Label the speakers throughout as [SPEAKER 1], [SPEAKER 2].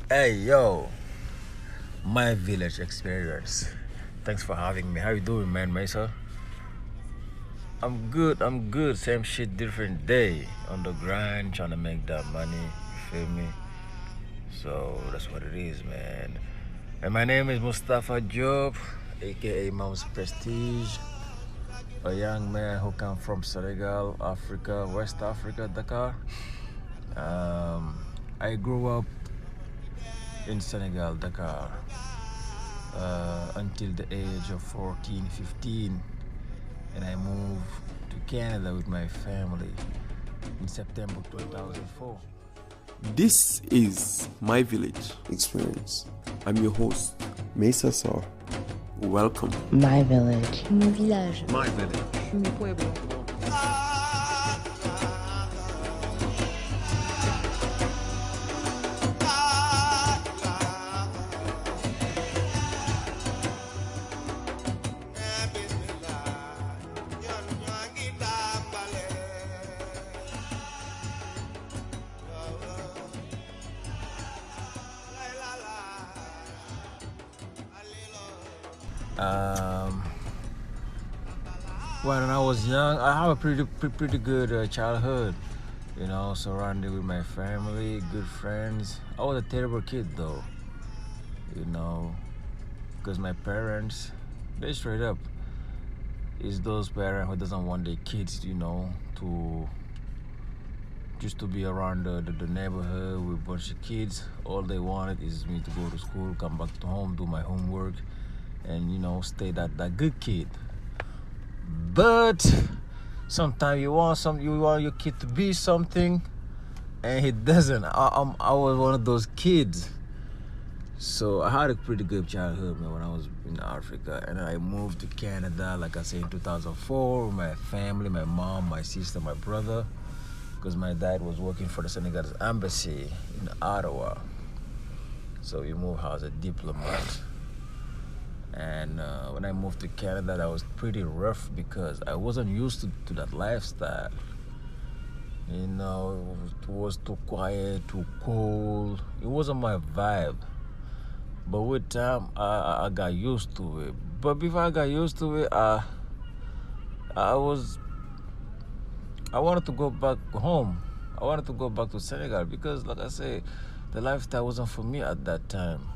[SPEAKER 1] Hey yo, my village experience. Thanks for having me. How you doing, man, Mesa? I'm good. Same shit, different day. On the grind, trying to make that money. You feel me? So that's what it is, man. And my name is Moustapha Diop, aka Mom's Prestige. A young man who come from Senegal, Africa, West Africa, Dakar. Um, I grew up in Senegal, Dakar, until the age of 14, 15, and I moved to Canada with my family in September 2004.
[SPEAKER 2] This is My Village Experience. I'm your host, Mesa Sar. Welcome.
[SPEAKER 3] My village.
[SPEAKER 4] Mon village.
[SPEAKER 1] My village.
[SPEAKER 4] Mi pueblo.
[SPEAKER 1] Um, when I was young, I have a pretty good childhood. You know, surrounded with my family, good friends. I was a terrible kid though. You know, because my parents, they straight up is those parents who doesn't want their kids, to just to be around the neighborhood with a bunch of kids. All they wanted is me to go to school, come back to home, do my homework, and stay that good kid. But sometimes you want your kid to be something, and he doesn't. I was one of those kids. So I had a pretty good childhood, man, when I was in Africa, and I moved to Canada, like I said, in 2004 with my family, my mom, my sister, my brother, because my dad was working for the Senegalese embassy in Ottawa. So we moved as a diplomat. And when I moved to Canada, that was pretty rough because I wasn't used to that lifestyle. It was too quiet, too cold. It wasn't my vibe. But with time, I got used to it. But before I got used to it, I wanted to go back home. I wanted to go back to Senegal because, like I say, the lifestyle wasn't for me at that time.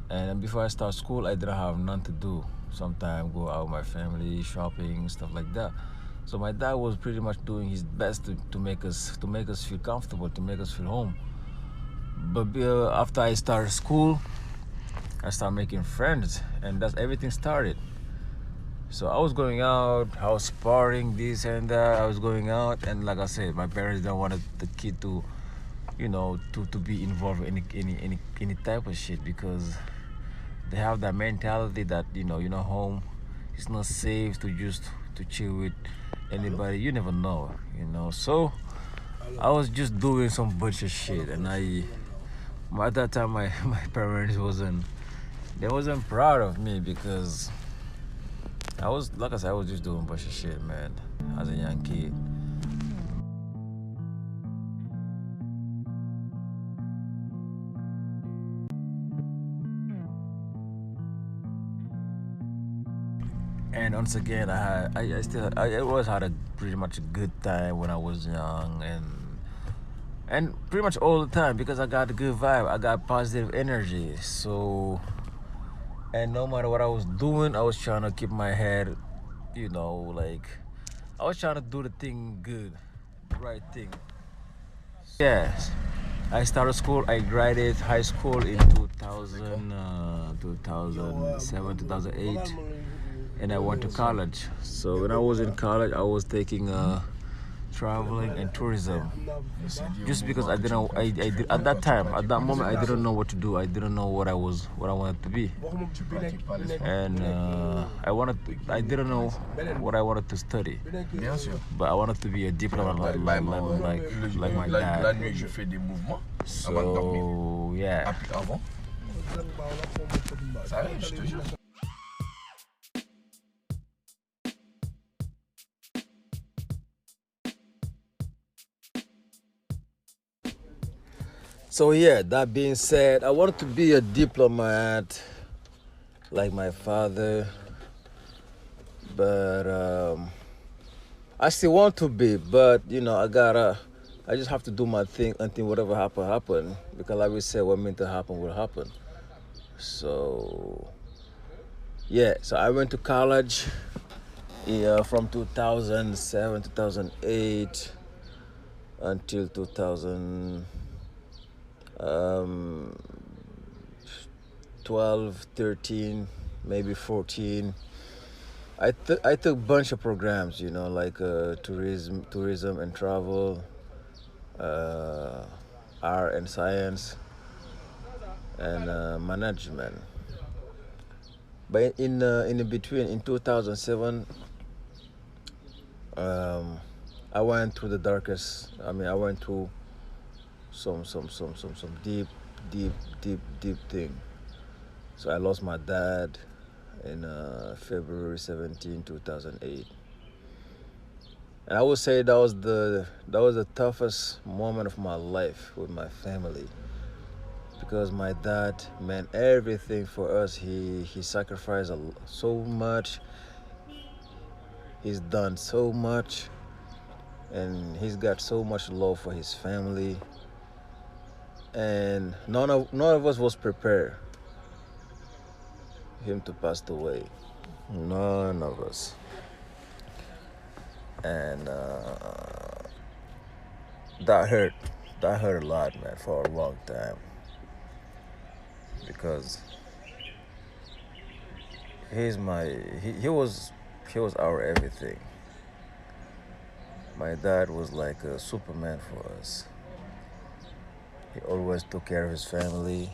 [SPEAKER 1] And before I start school, I didn't have nothing to do. Sometimes go out with my family, shopping, stuff like that. So my dad was pretty much doing his best to make us feel comfortable, to make us feel home. But after I started school, I started making friends, and that's everything started. So I was going out, I was sparring this and that. I was going out, and like I said, my parents don't want the kid to, to be involved in any type of shit because they have that mentality that home it's not safe to chill with anybody. You never know. So I was just doing some bunch of shit, and at that time my parents wasn't proud of me because I was, like I said, I was just doing a bunch of shit, man, as a young kid. And once again, I always had a pretty much a good time when I was young, and pretty much all the time because I got a good vibe, I got positive energy. So, and no matter what I was doing, I was trying to keep my head, like I was trying to do the thing good, the right thing. Yes, I started school. I graduated high school in 2007, 2008. And I went to college. So when I was in college, I was taking traveling and tourism. Just because I did at that time, at that moment, I didn't know what to do. I didn't know what I wanted to be, and I didn't know what I wanted to study. But I wanted to be a diplomat like my dad. So yeah. So yeah, that being said, I wanted to be a diplomat like my father, but I still want to be, but I just have to do my thing until whatever happen. Because like we said, what meant to happen will happen. So yeah, so I went to college, yeah, from 2007, 2008 until 2000. 12, 13, maybe 14. I took a bunch of programs, like tourism and travel, uh, art and science, and management. But in the between, in 2007, um, I went through the darkest. I mean, I went through some deep, deep, deep thing. So I lost my dad in February 17, 2008. And I would say that was the toughest moment of my life with my family, because my dad meant everything for us. He sacrificed so much. He's done so much, and he's got so much love for his family. And none of us was prepared him to pass away. None of us. And that hurt. That hurt a lot, man, for a long time, because he's my he was our everything. My dad was like a superman for us. He always took care of his family.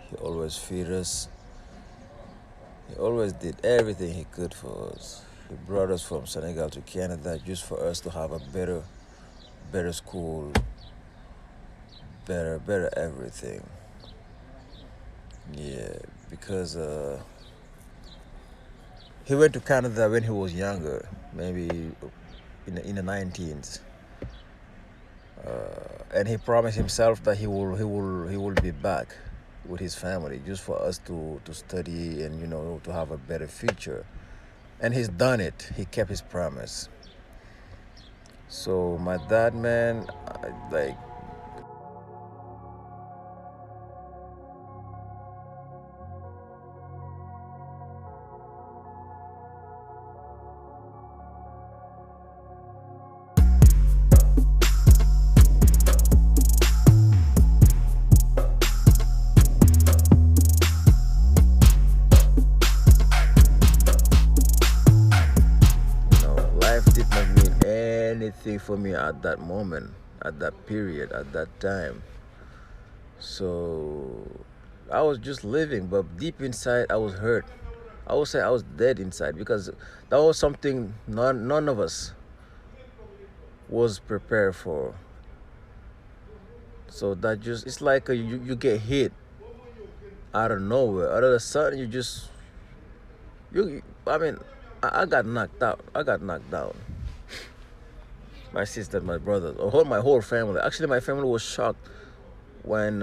[SPEAKER 1] He always feed us. He always did everything he could for us. He brought us from Senegal to Canada just for us to have a better school, better everything. Yeah, because he went to Canada when he was younger, maybe in the 19s. And he promised himself that he will be back with his family just for us to study and to have a better future. And he's done it. He kept his promise. So my dad, man, like, life did not mean anything for me at that moment, at that period, at that time. So I was just living, but deep inside I was hurt. I would say I was dead inside, because that was something none of us was prepared for. So that just, it's like you get hit out of nowhere. Out of the sudden, I mean, I got knocked out. I got knocked down. My sister, my brother, my whole family. Actually, my family was shocked when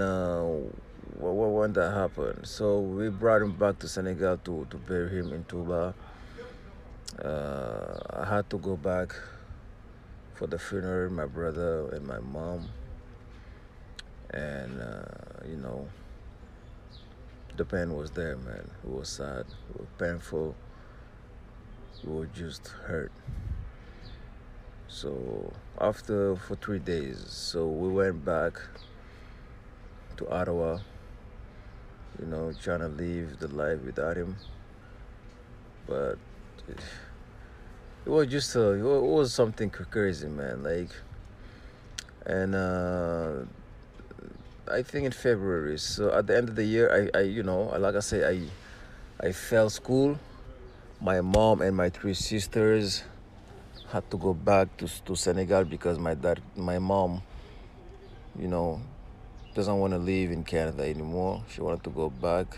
[SPEAKER 1] when that happened. So we brought him back to Senegal to bury him in Touba. I had to go back for the funeral, my brother and my mom, and the pain was there, man. It was sad, it was painful, it was just hurt. So after for 3 days, so we went back to Ottawa, trying to live the life without him. But it was just it was something crazy, man. Like, and I think in February. So at the end of the year, like I say, I failed school. My mom and my three sisters had to go back to Senegal, because my mom, you know, doesn't want to live in Canada anymore. She wanted to go back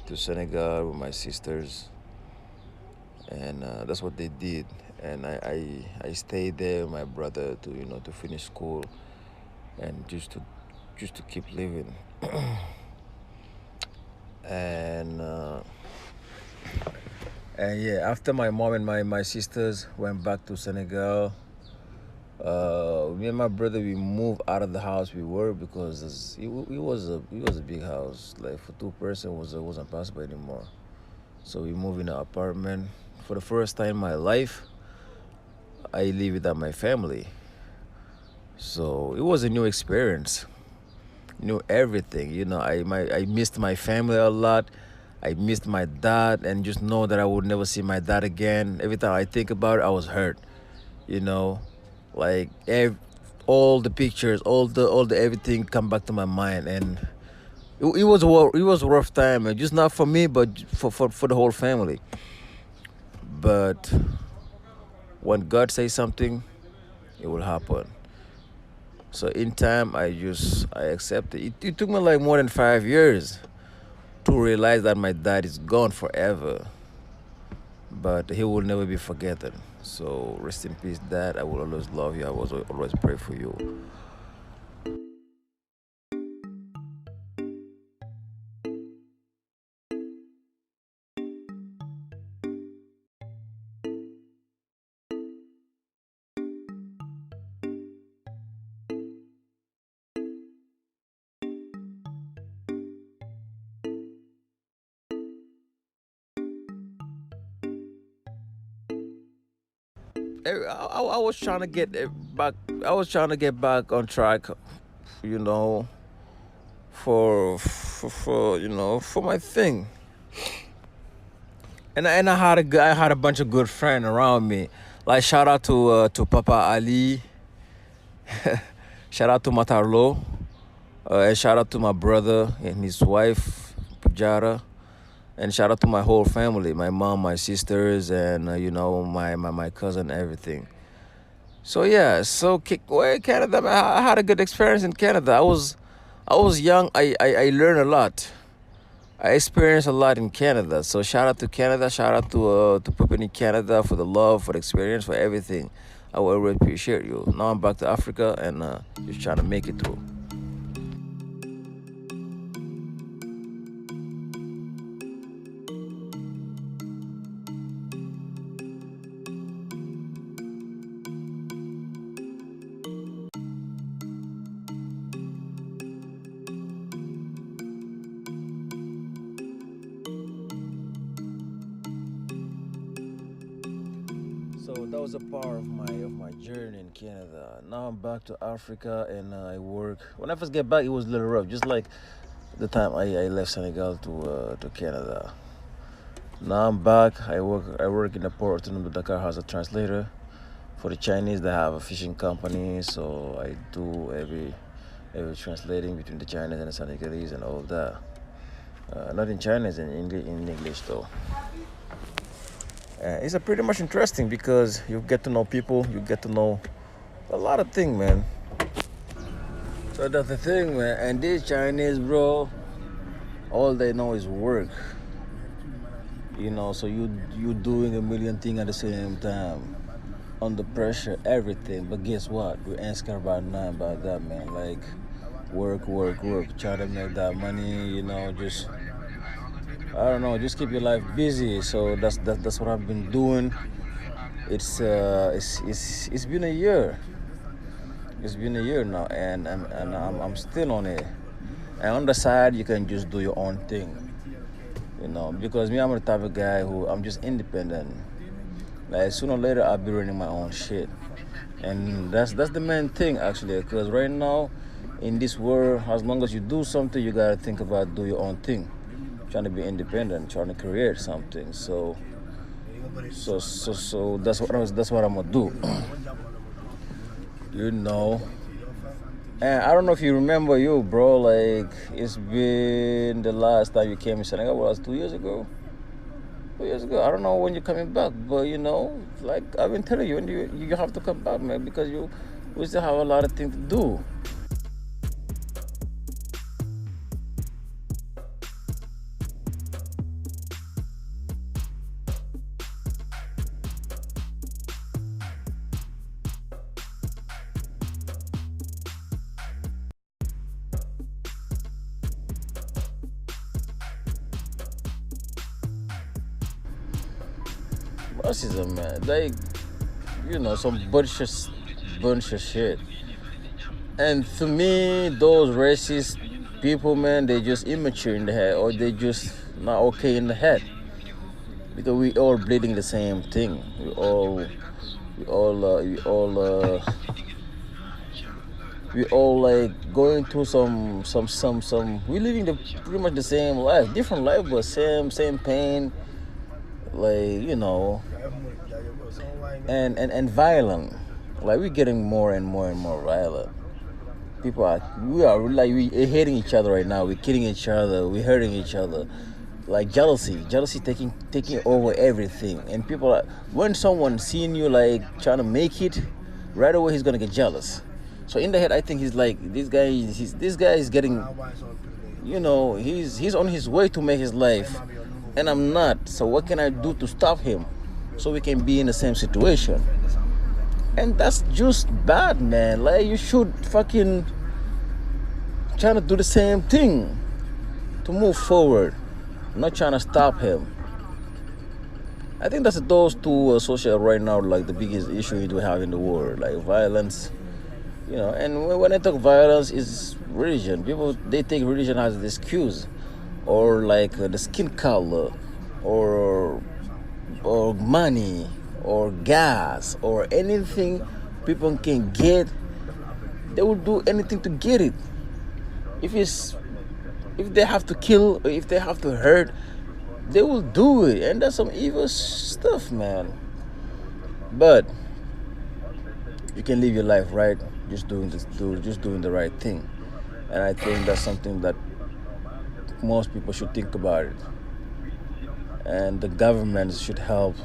[SPEAKER 1] to Senegal with my sisters, and that's what they did. And I stayed there with my brother to finish school, and just just to keep living. and and yeah, after my mom and my sisters went back to Senegal, me and my brother we moved out of the house we were because it was a big house. Like for two person wasn't possible anymore. So we moved in an apartment. For the first time in my life, I live without my family. So it was a new experience, knew everything. I missed my family a lot. I missed my dad, and just know that I would never see my dad again. Every time I think about it, I was hurt. You know, like all the pictures, all the everything come back to my mind, and it was a rough time, and just not for me, but for the whole family. But when God says something, it will happen. So in time, I accepted. It took me like more than 5 years to realize that my dad is gone forever, but he will never be forgotten. So rest in peace, Dad. I will always love you. I will always pray for you. I was trying to get back. I was trying to get back on track, you know, for my thing. And I had I had a bunch of good friends around me. Like shout out to Papa Ali, shout out to Matarlo, and shout out to my brother and his wife Pujara, and shout out to my whole family, my mom, my sisters, and my cousin, everything. So yeah, well, Canada, man, I had a good experience in Canada. I was young. I learned a lot. I experienced a lot in Canada. So shout out to Canada. Shout out to people in Canada for the love, for the experience, for everything. I will really appreciate you. Now I'm back to Africa and just trying to make it through. So that was a part of my journey in Canada. Now I'm back to Africa and I work. When I first get back, it was a little rough, just like the time I left Senegal to Canada. Now I'm back. I work in the port of Dakar as a translator for the Chinese. They have a fishing company, so I do every translating between the Chinese and the Senegalese and all of that. Not in Chinese, in English though. It's a pretty much interesting because you get to know people, you get to know a lot of things, man. So that's the thing, man. And these Chinese, bro, all they know is work. So you doing a million things at the same time, under pressure, everything. But guess what? We ain't scared about nothing about that, man. Like work, work, work. Try to make that money. Just I don't know. Just keep your life busy. So that's what I've been doing. It's been a year. It's been a year now, and I'm still on it. And on the side, you can just do your own thing. Because me, I'm the type of guy who I'm just independent. Like sooner or later, I'll be running my own shit, and that's the main thing actually. Because right now, in this world, as long as you do something, you gotta think about do your own thing, trying to be independent, trying to create something. So that's what I'm gonna do. you know. And I don't know if you remember you, bro. Like it's been the last time you came in Senegal was 2 years ago. 2 years ago. I don't know when you're coming back, but like I've been telling you, you have to come back, man, because we still have a lot of things to do. racism, man. Like, some bunch of shit. And to me, those racist people, man, they just immature in the head, or they just not okay in the head, because we all bleeding the same thing. We all like going through some. We living the pretty much the same life, different life, but same pain, like and violent. Like we're getting more and more and more violent. We are like we hating each other right now. We're killing each other. We're hurting each other. Like jealousy taking over everything. And people are, when someone seeing you like trying to make it, right away he's gonna get jealous. So in the head, I think he's like, this guy is getting, he's on his way to make his life, and I'm not. So what can I do to stop him, so we can be in the same situation? And that's just bad, man. Like you should fucking trying to do the same thing to move forward, not trying to stop him. I think that's those two social right now, like the biggest issue we have in the world, like violence. And when I talk violence, is religion. People, they take religion as an excuse, or like the skin color, or money, or gas, or anything people can get. They will do anything to get it. If they have to kill, or if they have to hurt, they will do it. And that's some evil stuff, man. But you can live your life right, just doing the right thing. And I think that's something that most people should think about it. And the government should help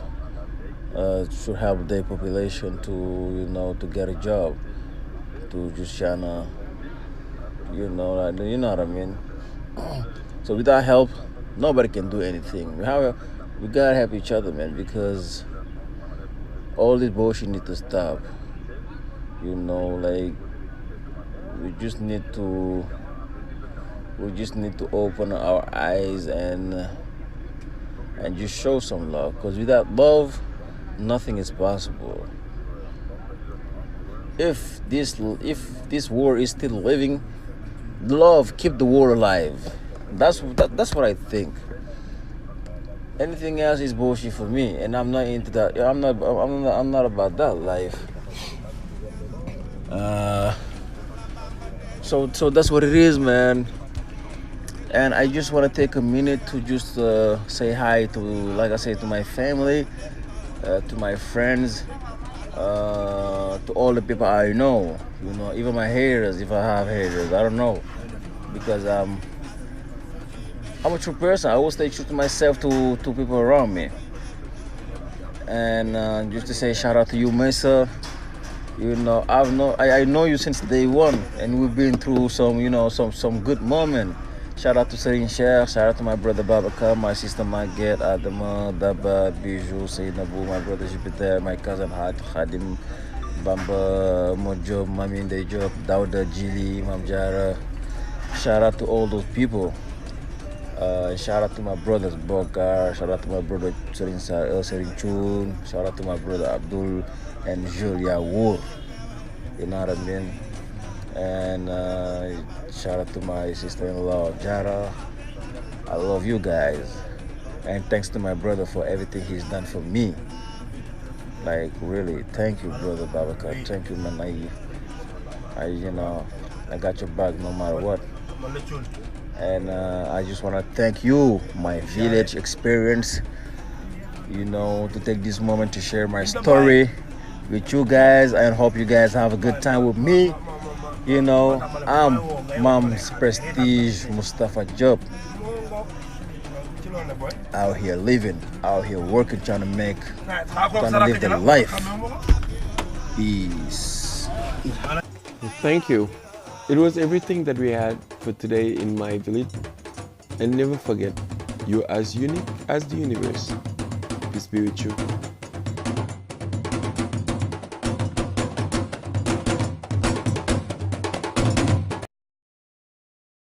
[SPEAKER 1] their population to get a job, to just tryna, you know what I mean. So without help, nobody can do anything. We gotta help each other, man, because all this bullshit need to stop. Like we just need to open our eyes and just show some love, because without love, nothing is possible. If this war is still living, love keep the war alive. That's what I think. Anything else is bullshit for me, and I'm not into that. I'm not about that life. So that's what it is, man. And I just want to take a minute to just say hi to, like I said, to my family, to my friends, to all the people I know. Even my haters, if I have haters, I don't know, because I'm a true person. I always stay true to myself, to people around me. And just to say shout out to you, Mesa. I know you since day one, and we've been through some good moment. Shout out to Serine Sheikh, shout out to my brother Babaka, my sister Maget, Adama, Daba, Bijou, Sayyidnabu, my brother Jupiter, my cousin Khadim, Bamba, Mojob, Maminde Diop, Dauda, Jili, Mamjara. Shout out to all those people. Shout out to my brothers Bokar, shout out to my brother Serine Chun, shout out to my brother Abdul and Julia Wood. You know what I mean? And shout out to my sister-in-law Jara. I love you guys, and thanks to my brother for everything he's done for me. Like really, thank you, brother Babaka. Thank you, man. I got your back no matter what. And I just want to thank you, my village experience. To take this moment to share my story with you guys, and hope you guys have a good time with me. I'm Mom's Prestige Moustapha Diop. Out here living, out here working, trying to live the life. Peace.
[SPEAKER 2] Thank you. It was everything that we had for today in my village. And never forget, you're as unique as the universe. Peace be with you.